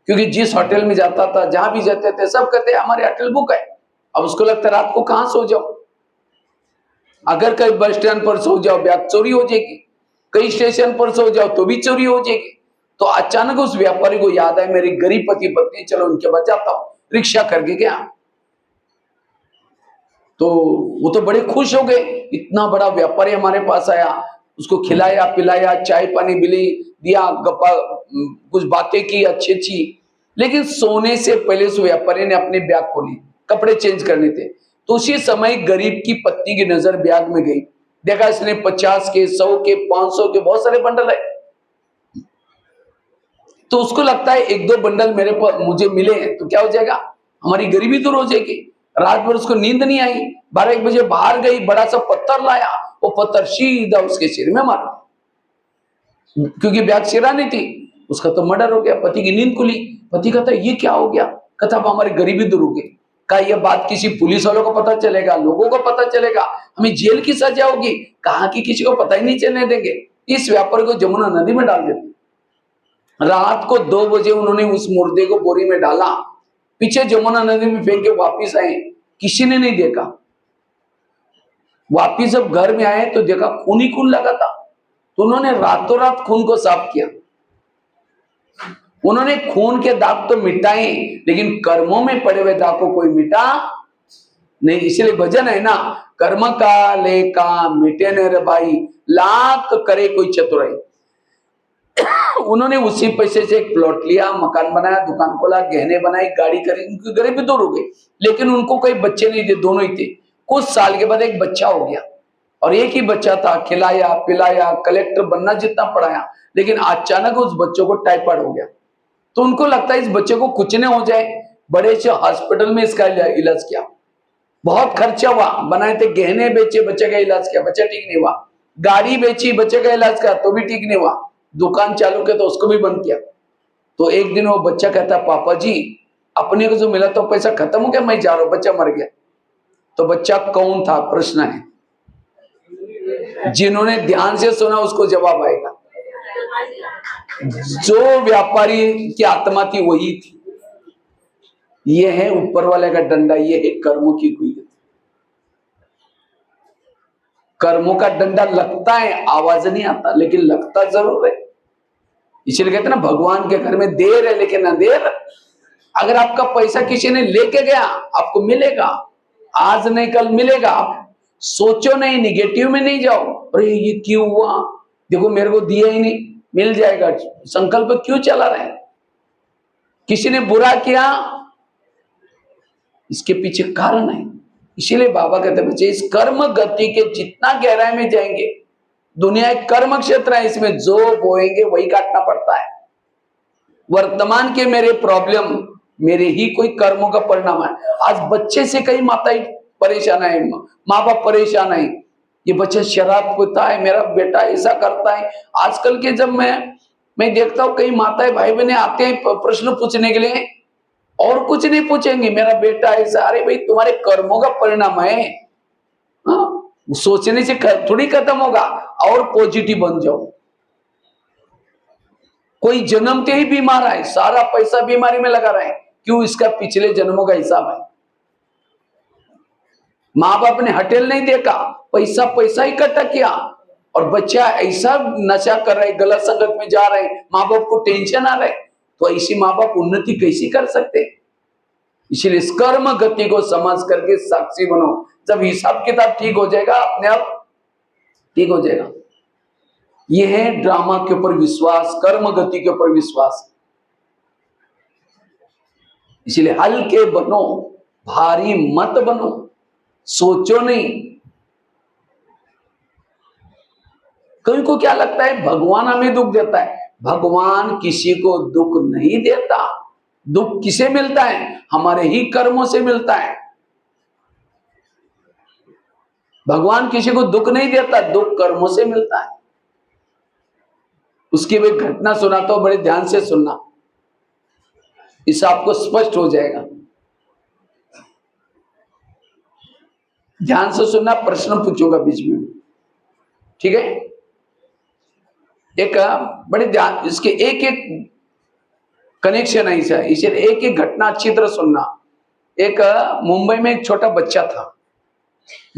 क्योंकि जिस होटल में जाता था, जहां भी जाते थे, सब कहते हैं हमारे होटल बुक है। अब उसको लगता है रात को कहां सो जाओ, अगर कहीं बस स्टैंड पर सो जाओ बैग चोरी हो जाएगी, कई स्टेशन पर सो जाओ तो भी चोरी हो जाएगी। तो अचानक उस व्यापारी को याद आया मेरी गरीब पति पत्नी, चलो उनके पास जाता हूं। रिक्शा करके गया, तो वो तो बड़े खुश हो गए, इतना बड़ा व्यापारी हमारे पास आया, उसको खिलाया पिलाया, चाय पानी बिली दिया, गप्पा कुछ बातें की अच्छी अच्छी। लेकिन सोने से पहले उस व्यापारी ने अपने बैग खोली, कपड़े चेंज करने थे, तो उसी समय गरीब की पत्नी की नजर बैग में गई, देखा इसने 50 के 100 के 500 के बहुत सारे बंडल है। तो उसको लगता है एक दो बंडल मेरे पर मुझे मिले हैं तो क्या हो जाएगा, हमारी गरीबी दूर हो जाएगी। रात भर उसको नींद नहीं आई, 12-1 बजे बाहर गई, बड़ा सा पत्थर लाया, वो पत्थर सीधा उसके सिर में मारा, क्योंकि बैग सिरा नहीं थी। उसका तो मर्डर हो गया। पति की नींद खुली, पति कहता ये क्या हो गया? कहता अब हमारी गरीबी दूर हो गई। कहा यह बात किसी पुलिस वालों को पता चलेगा, लोगों को पता चलेगा, हमें जेल की सजा होगी। कहा कि किसी को पता ही नहीं चलने देंगे। इस व्यापारी को जमुना नदी में डाल देते। रात को 2 बजे उन्होंने उस मुर्दे को बोरी में डाला, पीछे जमुना नदी में फेंक के वापिस आए, किसी ने नहीं देखा। वापिस जब घर में आए तो देखा खून ही खून लगा था, तो उन्होंने रातों रात खून को साफ किया। उन्होंने खून के दाग तो मिटाए, लेकिन कर्मों में पड़े हुए दाग को कोई मिटा नहीं। इसलिए भजन है ना, कर्म का लेका मिटे न रे भाई, लाख करे कोई चतुराई। उन्होंने उसी पैसे से एक प्लॉट लिया, मकान बनाया, दुकान खोला, गहने बनाए, गाड़ी करी, उनकी गरीबी दूर हो गई। लेकिन उनको कोई बच्चे नहीं थे, दोनों ही थे। कुछ साल के बाद एक बच्चा हो गया, और एक ही बच्चा था, खिलाया पिलाया, कलेक्टर बनना जितना पढ़ाया, लेकिन अचानक उस बच्चों को टाइफाइड हो गया। तो उनको लगता है इस बच्चे को कुछ न हो जाए, बड़े से हॉस्पिटल में इसका इलाज किया, बहुत खर्चा हुआ, बनाए थे गहने बेचे, बच्चे का इलाज किया, बच्चा ठीक नहीं हुआ, गाड़ी बेची, बच्चे का इलाज किया तो भी ठीक नहीं हुआ, दुकान चालू किया तो उसको भी बंद किया। तो एक दिन वो बच्चा कहता पापा जी अपने को जो मिला तो पैसा खत्म हो गया, मैं जा रहा हूं, बच्चा मर गया। तो बच्चा कौन था प्रश्न है, जिन्होंने ध्यान से सुना उसको जवाब आएगा। जो व्यापारी की आत्मा थी वही थी। ये है ऊपर वाले का डंडा, ये है कर्मों की हुई। कर्मों का डंडा लगता है, आवाज नहीं आता, लेकिन लगता जरूर है। इसलिए कहते हैं ना भगवान के घर में देर है लेकिन अंधेर। अगर आपका पैसा किसी ने लेके गया आपको मिलेगा, आज नहीं कल मिलेगा। आप सोचो नहीं, निगेटिव में नहीं जाओ, अरे ये क्यों हुआ, देखो मेरे को दिया ही नहीं, मिल जाएगा, संकल्प क्यों चला रहे हैं? किसी ने बुरा किया, इसके पीछे कारण है। इसीलिए बाबा कहते बच्चे, इस कर्म गति के जितना गहराई में जाएंगे, दुनिया एक कर्म क्षेत्र है, इसमें जो बोएंगे वही काटना पड़ता है। वर्तमान के मेरे प्रॉब्लम मेरे ही कोई कर्मों का परिणाम है। आज बच्चे से कई माताएं परेशान है, माँ बाप परेशान है, ये बच्चा शराब पीता है, मेरा बेटा ऐसा करता है। आजकल के जब मैं देखता हूँ कई माताएं भाई बहने आते हैं प्रश्न पूछने के लिए, और कुछ नहीं पूछेंगे, मेरा बेटा ऐसा, अरे भाई तुम्हारे कर्मों का परिणाम है। हाँ? सोचने से थोड़ी खत्म होगा, और पॉजिटिव बन जाओ। कोई जन्मते ही बीमार है, सारा पैसा बीमारी में लगा रहे हैं, क्यों? इसका पिछले जन्मों का हिसाब है। माँ बाप ने हटेल नहीं देखा, पैसा पैसा इकट्ठा किया, और बच्चा ऐसा नशा कर रहे, गलत संगत में जा रहे, माँ बाप को टेंशन आ रहे, तो ऐसी माँ बाप उन्नति कैसी कर सकते? इसलिए इस कर्म गति को समझ करके साक्षी बनो। जब हिसाब किताब ठीक हो जाएगा, अपने आप ठीक हो जाएगा। यह है ड्रामा के ऊपर विश्वास, कर्म गति के ऊपर विश्वास। इसलिए हल्के बनो, भारी मत बनो, सोचो नहीं। कई को क्या लगता है भगवान हमें दुख देता है, भगवान किसी को दुख नहीं देता। दुख किसे मिलता है? हमारे ही कर्मों से मिलता है। भगवान किसी को दुख नहीं देता, दुख कर्मों से मिलता है। उसकी भी घटना सुनाता हूं, बड़े ध्यान से सुनना, इससे आपको स्पष्ट हो जाएगा। ध्यान से सुनना, प्रश्न पूछूंगा बीच में, ठीक है? एक बड़े ध्यान, इसके एक एक कनेक्शन है इसे एक एक घटना अच्छी तरह सुनना। एक मुंबई में एक छोटा बच्चा था,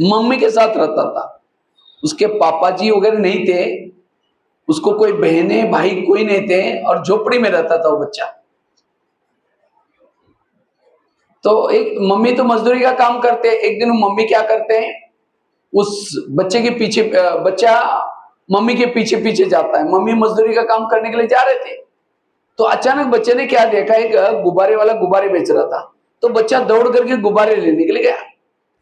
मम्मी के साथ रहता था, उसके पापा जी वगैरह नहीं थे, उसको कोई बहने भाई कोई नहीं थे, और झोपड़ी में रहता था वो बच्चा। तो एक मम्मी तो मजदूरी का काम करते, एक दिन मम्मी क्या करते हैं, उस बच्चे के पीछे, बच्चा मम्मी के पीछे पीछे जाता है, मम्मी मजदूरी का काम करने के लिए जा रहे थे, तो अचानक बच्चे ने क्या देखा, एक गुब्बारे वाला गुब्बारे बेच रहा था, तो बच्चा दौड़ करके गुब्बारे लेने के लिए गया।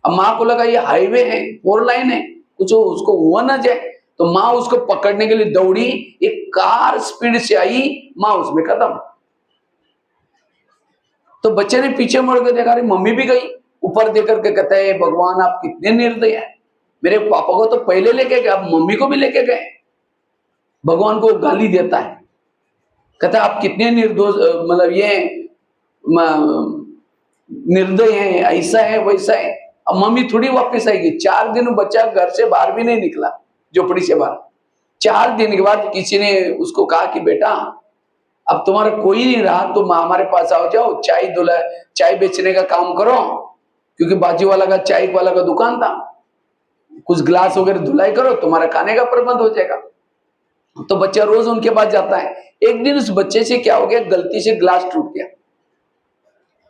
अब माँ को लगा ये हाईवे है, 4 लाइन है, कुछ उसको हुआ ना जाए, तो माँ उसको पकड़ने के लिए दौड़ी, एक कार स्पीड से आई, माँ उसमें खत्म। तो बच्चे ने पीछे मुड़ के देखा, अरे मम्मी भी गई। ऊपर देकर के कहता है, भगवान आप कितने निर्दय हैं, मेरे पापा को तो पहले लेके गए, अब मम्मी को भी लेके गए। भगवान को गाली देता है, कहता है आप कितने निर्दोष, मतलब ये निर्दय है, ऐसा है वैसा है। अब मम्मी थोड़ी वापस आएगी, 4 दिन बच्चा घर से बाहर भी नहीं निकला, झोपड़ी से बाहर। 4 दिन के बाद किसी ने उसको कहा कि बेटा अब तुम्हारा कोई नहीं रहा, तुम हमारे पास आओ, जाओ चाय बेचने का काम करो, क्योंकि बाजू वाला का चाय वाला का दुकान था, कुछ ग्लास वगैरह धुलाई करो, तुम्हारा खाने का प्रबंध हो जाएगा। तो बच्चा रोज उनके पास जाता है। एक दिन उस बच्चे से क्या हो गया, गलती से ग्लास टूट गया।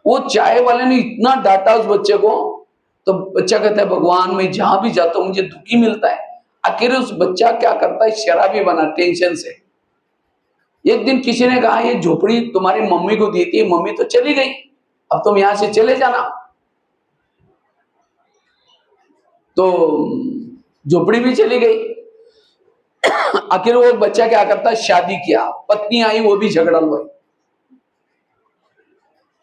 वो चाय वाले ने इतना डांटा उस बच्चे को, तो बच्चा कहता है भगवान मैं जहां भी जाता हूं मुझे दुखी मिलता है। आखिर उस बच्चा क्या करता है, शराबी बना टेंशन से। एक दिन किसी ने कहा ये झोपड़ी तुम्हारी मम्मी को दी थी, मम्मी तो चली गई, अब तुम यहां से चले जाना। तो झोपड़ी भी चली गई। आखिर वो बच्चा क्या करता है, शादी किया, पत्नी आई, वो भी झगड़ा हुआ।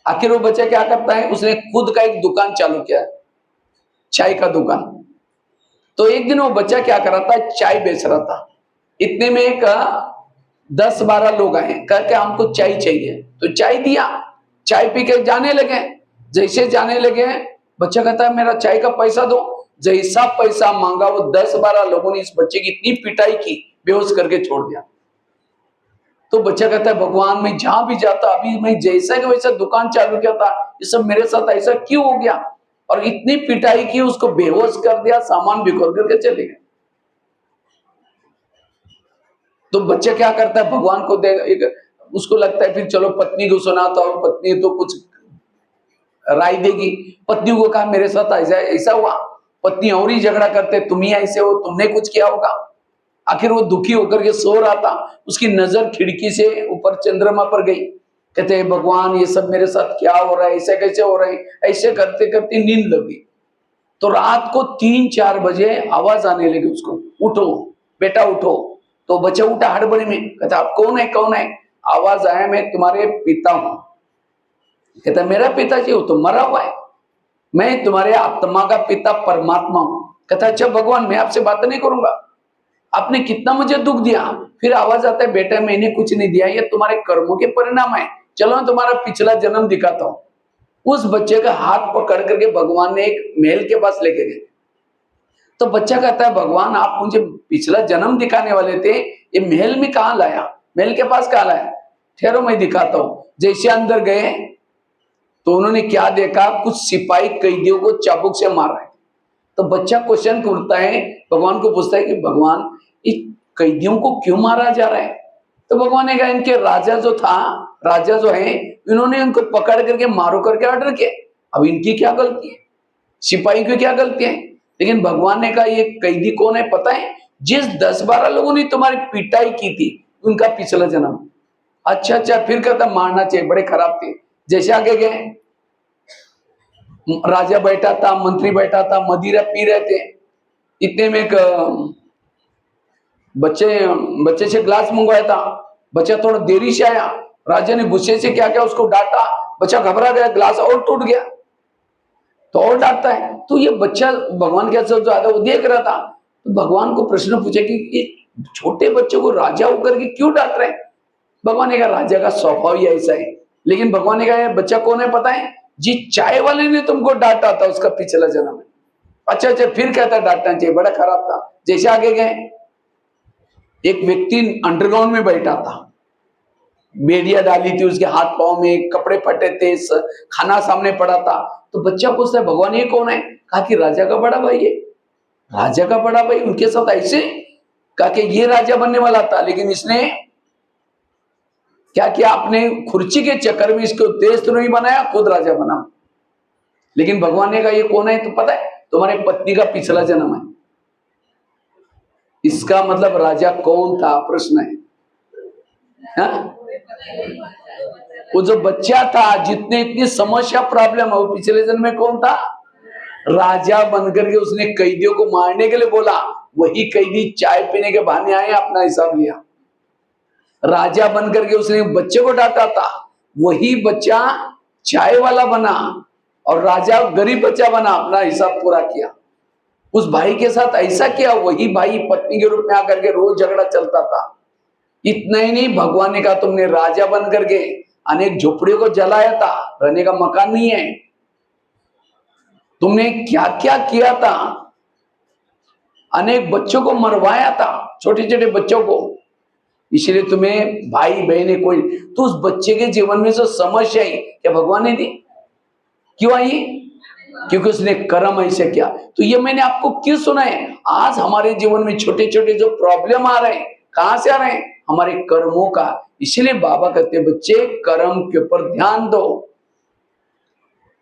आखिर वो बच्चा क्या करता है, उसने खुद का एक दुकान चालू किया, चाय का दुकान। तो एक दिन वो बच्चा क्या कर रहा था, चाय बेच रहा था। इतने में एक 10-12 लोग आए, करके हमको चाय चाहिए, तो चाय दिया, चाय पी के जाने लगे। जैसे जाने लगे, बच्चा कहता है मेरा चाय का पैसा दो। जैसा पैसा मांगा, वो 10-12 लोगों ने इस बच्चे की इतनी पिटाई की, बेहोश करके छोड़ दिया। तो बच्चा कहता है भगवान मैं जहां भी जाता, अभी मैं जैसा कि वैसा दुकान चालू किया था, ये सब मेरे साथ ऐसा क्यों हो गया? और इतनी पिटाई की, उसको बेहोश कर दिया, सामान बिखर करके चले गए। तो बच्चा क्या करता है, भगवान को उसको लगता है फिर चलो पत्नी को सुनाता हूं, पत्नी तो कुछ राय देगी। पत्नी को कहा मेरे साथ ऐसा ऐसा हुआ, पत्नी और ही झगड़ा करते, तुम ही ऐसे हो, तुमने कुछ किया होगा। आखिर वो दुखी होकर के सो रहा था, उसकी नजर खिड़की से ऊपर चंद्रमा पर गई। कहते हैं भगवान ये सब मेरे साथ क्या हो रहा है, ऐसे कैसे हो रहा है। ऐसे करते करते नींद लगी। तो रात को 3-4 बजे आवाज आने लगी उसको, उठो बेटा उठो। तो बच्चा उठा हड़बड़ी में, कहता आप कौन है कौन है। आवाज आया मैं तुम्हारे पिता हूं। कहता मेरा पिताजी हो तो मरा हुआ है, मैं तुम्हारे आत्मा का पिता परमात्मा हूं। कहता अच्छा भगवान मैं आपसे बात नहीं करूंगा, आपने कितना मुझे दुख दिया। फिर आवाज आता है बेटा मैंने कुछ नहीं दिया, ये तुम्हारे कर्मों के परिणाम है, चलो मैं तुम्हारा पिछला जन्म दिखाता हूं। उस बच्चे का हाथ पकड़ करके भगवान ने एक महल के पास लेके गए। तो बच्चा कहता है भगवान आप मुझे पिछला जन्म दिखाने वाले थे, ये महल में कहां लाया, महल के पास कहां लाया, ठहरो मैं दिखाता हूं। जैसे अंदर गए तो उन्होंने क्या देखा, कुछ सिपाही कैदियों को चाबुक से मार रहे। तो बच्चा क्वेश्चन करता है, भगवान को पूछता है कि भगवान इस कैदियों को क्यों मारा जा रहा है। तो भगवान ने कहा इनके राजा जो था, राजा जो है, इन्होंने इनको पकड़ करके मारो करके ऑर्डर किया, अब इनकी क्या गलती है, सिपाही की क्या गलती है। लेकिन भगवान ने कहा ये कैदी कौन है पता है, जिस 10-12 लोगों ने तुम्हारी पिटाई की थी उनका पिछला जन्म। अच्छा अच्छा, फिर कहता मारना चाहिए, बड़े खराब थे। जैसे आगे गए, राजा बैठा था, मंत्री बैठा था, मदिरा पी रहे थे। इतने में एक बच्चे से ग्लास मंगवाया था, बच्चा थोड़ा देरी से आया, राजा ने गुस्से से क्या क्या उसको डांटा, बच्चा घबरा गया, ग्लास और टूट गया। तो और डांटता है। तो ये बच्चा भगवान के जो आता वो देख रहा था। तो भगवान को प्रश्न पूछा कि ये छोटे बच्चे को राजा होकर के क्यों डांट रहे हैं। भगवान ने कहा राजा का स्वभाव ही ऐसा है। लेकिन भगवान ने कहा बच्चा कौन है पता है, जी चाय वाले ने तुमको डांटा था उसका पिछला जन्म है। अच्छा अच्छा, फिर कहता डांटना चाहिए, बड़ा खराब था। जैसे आगे गए, एक व्यक्ति अंडरग्राउंड में बैठा था, बेड़िया डाली थी उसके हाथ पांव में, कपड़े फटे थे, खाना सामने पड़ा था। तो बच्चा पूछता है भगवान ये कौन है। कहा कि राजा का बड़ा भाई है। राजा का बड़ा भाई उनके साथ ऐसे। कहा कि ये राजा बनने वाला था, लेकिन इसने क्या किया, आपने खुर्ची के चक्कर में इसको देशद्रोही बनाया, खुद राजा बना। लेकिन भगवान ने कहा ये कौन है तो पता है, तुम्हारे पत्नी का पिछला जन्म है। इसका मतलब राजा कौन था प्रश्न है। हाँ? वो जो बच्चा था जितने इतनी समस्या प्रॉब्लम है, वो पिछले जन्म में कौन था, राजा बनकर के उसने कैदियों को मारने के लिए बोला, वही कैदी चाय पीने के बहाने आए, अपना हिसाब लिया। राजा बनकर के उसने बच्चे को डांटा था, वही बच्चा चाय वाला बना और राजा गरीब बच्चा बना, अपना हिसाब पूरा किया। उस भाई के साथ ऐसा किया, वही भाई पत्नी के रूप में आकर के रोज झगड़ा चलता था। इतना ही नहीं, भगवान ने कहा तुमने राजा बन करके अनेक झोपड़ियों को जलाया था, रहने का मकान नहीं है, तुमने क्या क्या किया था, अनेक बच्चों को मरवाया था, छोटे छोटे बच्चों को, इसलिए तुम्हें भाई बहन कोई। तो उस बच्चे के जीवन में जो समस्या आई, क्या भगवान ने दी, क्यों आई, क्योंकि उसने कर्म ऐसे किया। तो ये मैंने आपको क्यों सुना है, आज हमारे जीवन में छोटे छोटे जो प्रॉब्लम आ रहे हैं, कहां से आ रहे हैं, हमारे कर्मों का। इसलिए बाबा कहते हैं बच्चे कर्म के ऊपर ध्यान दो।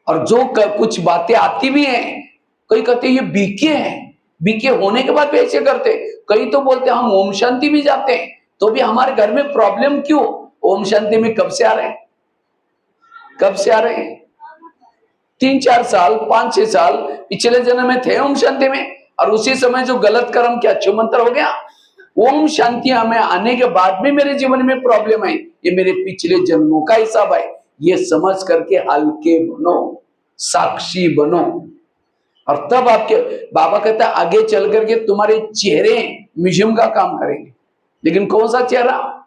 और जो कुछ बातें आती भी हैं, कई कहते हैं ये बीके हैं, बीके होने के बाद भी ऐसे करते, कई तो बोलते हम ओम शांति भी जाते हैं तो भी हमारे घर में प्रॉब्लम क्यों। ओम शांति में कब से आ रहे हैं, कब से आ रहे हैं, 3-4 साल 5-6 साल पिछले जन्म में थे ओम शांति में, और उसी समय जो गलत कर्म क्या अच्छो मंत्र हो गया। ओम शांति हमें आने के बाद भी मेरे जीवन में प्रॉब्लम है, ये मेरे पिछले जन्मों का हिसाब है। ये समझ करके हल्के बनो, साक्षी बनो, और तब आपके बाबा कहता है आगे चल करके तुम्हारे चेहरे म्यूजियम का काम करेंगे। लेकिन कौन सा चेहरा,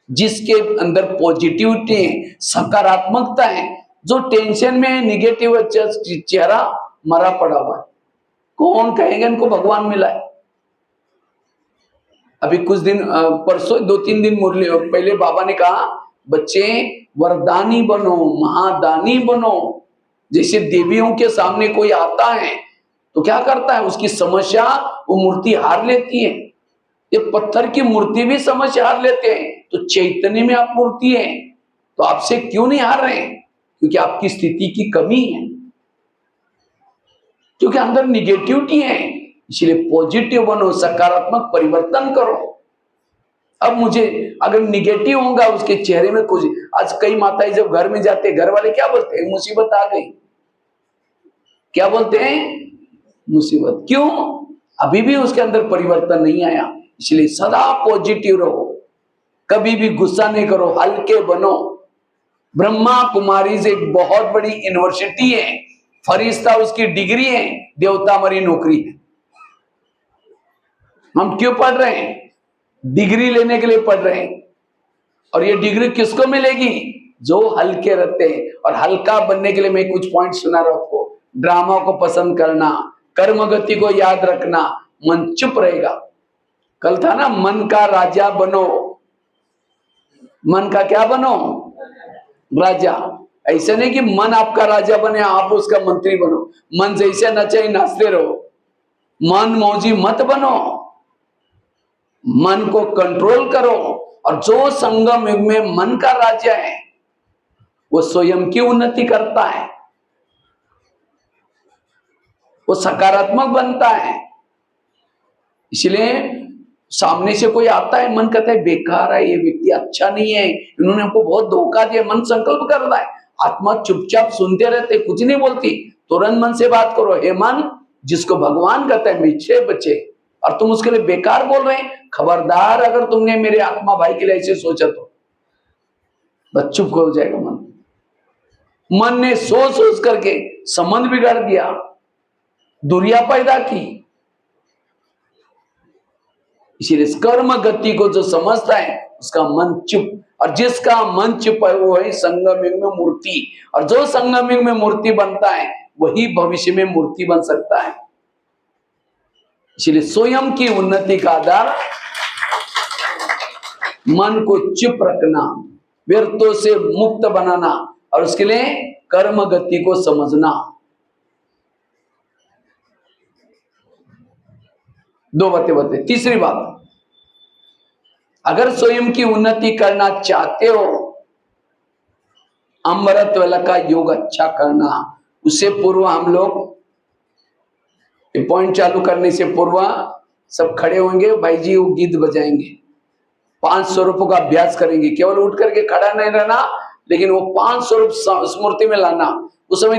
जिसके अंदर पॉजिटिविटी है, सकारात्मकता है, जो टेंशन में है, निगेटिव चेहरा मरा पड़ा हुआ है। कौन कहेगा इनको भगवान मिला है। अभी कुछ दिन परसों 2-3 दिन मुरली पहले बाबा ने कहा बच्चे वरदानी बनो, महादानी बनो। जैसे देवियों के सामने कोई आता है तो क्या करता है, उसकी समस्या वो मूर्ति हार लेती है। ये पत्थर की मूर्ति भी समस्या हार लेते हैं, तो चैतन्य में आप मूर्ति है तो आपसे क्यों नहीं हार रहे हैं। क्योंकि आपकी स्थिति की कमी है, क्योंकि अंदर निगेटिविटी है। इसलिए पॉजिटिव बनो, सकारात्मक परिवर्तन करो। अब मुझे अगर निगेटिव होगा उसके चेहरे में कुछ, आज कई माताएं जब घर में जाते घर वाले क्या बोलते हैं, मुसीबत आ गई। क्या बोलते हैं? मुसीबत। क्यों? अभी भी उसके अंदर परिवर्तन नहीं आया। इसलिए सदा पॉजिटिव रहो, कभी भी गुस्सा नहीं करो, हल्के बनो। ब्रह्मा कुमारी से एक बहुत बड़ी यूनिवर्सिटी है, फरिश्ता उसकी डिग्री है, देवता हमारी नौकरी है। हम क्यों पढ़ रहे हैं? डिग्री लेने के लिए पढ़ रहे हैं। और ये डिग्री किसको मिलेगी? जो हल्के रहते हैं। और हल्का बनने के लिए मैं कुछ पॉइंट सुना रहा हूं आपको। ड्रामा को पसंद करना, कर्म गति को याद रखना, मन चुप रहेगा। कल था ना, मन का राजा बनो। मन का क्या बनो? राजा। ऐसे नहीं कि मन आपका राजा बने, आप उसका मंत्री बनो। मन जैसे नचे नाचते रहो। मन मौजी मत बनो, मन को कंट्रोल करो। और जो संगम युग में मन का राज्य है वो स्वयं की उन्नति करता है, वो सकारात्मक बनता है। इसलिए सामने से कोई आता है, मन कहता है बेकार है, ये व्यक्ति अच्छा नहीं है, इन्होंने हमको बहुत धोखा दिया, मन संकल्प कर रहा है। आत्मा चुपचाप सुनते रहते, कुछ नहीं बोलती। तुरंत मन से बात करो, हे मन, जिसको भगवान कहता है मीठे बच्चे, और तुम उसके लिए बेकार बोल रहे हैं, खबरदार अगर तुमने मेरे आत्मा भाई के लिए ऐसे सोचा तो। बस चुप हो जाएगा मन। मन ने सोच सोच करके संबंध बिगाड़ दिया, दूरियां पैदा की। इसीलिए कर्म गति को जो समझता है उसका मन चुप, और जिसका मन चुप है वो है संगम युग में मूर्ति। और जो संगम युग में मूर्ति बनता है वही भविष्य में मूर्ति बन सकता है। इसलिए स्वयं की उन्नति का आधार मन को चुप रखना, व्यर्थों से मुक्त बनाना, और उसके लिए कर्म गति को समझना। दो बातें बताए। तीसरी बात, अगर स्वयं की उन्नति करना चाहते हो, अमृत वाला का योग अच्छा करना, उससे पूर्व हम लोग पॉइंट चालू करने से पूर्व सब खड़े होंगे, भाई जी वो गीत बजाएंगे, 500 रुपयों का अभ्यास करेंगे। केवल उठ करके खड़ा नहीं रहना, लेकिन वो 500 रुपये स्मृति में लाना। उस समय